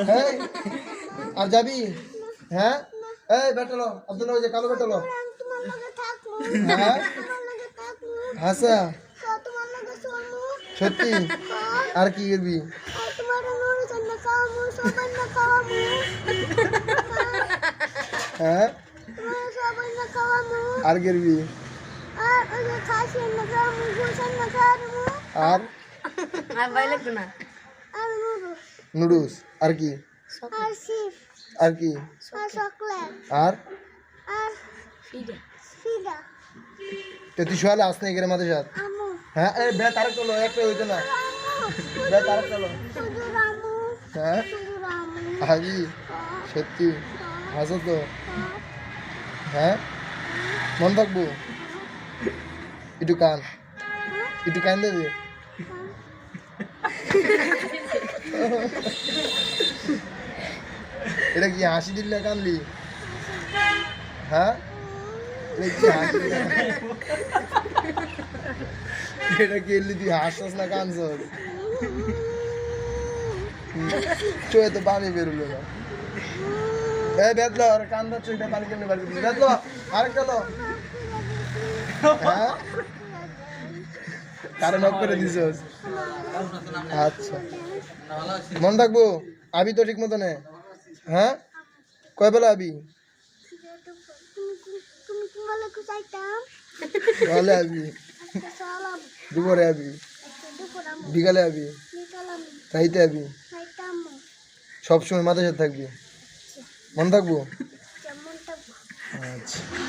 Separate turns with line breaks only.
হ্যাঁ আর যাবি হ্যাঁ এই বেটালো আব্দুল্লাহ ওই যে কালো বেটালো হ্যাঁ হাসা সত্যি আর কি করবি হ্যাঁ আর করবি আর নুডলস আর কি আর কি আর তুই শোয়ালে আস না এখানে আমাদের সাথে হ্যাঁ এই বে তারক চলো একটা হইতো না বে তারক চলো হ্যাঁ আবি সত্যি হাসো তো হ্যাঁ মন থাকবো একটু কান দেবে এটা কি হাসি দিল না কানলি হ্যাঁ এটা কি এলি তুই হাসছস না কানছস চোখে তো পানি বেরোলো না এই বেদলো আর কান্দা চোখে পানি কেমনে বার করবি বেদলো আরেকটা লো হ্যাঁ কারণ অফ করে দিছস আচ্ছা মন থাকবো আবি তো ঠিক মতো নে হ্যাঁ কয় বেলা আবি সকালে আবি দুপুরে আবি বিকালে আবি রাইতে আবি সবসময় মাথার সাথে থাকবি মন থাকবো আচ্ছা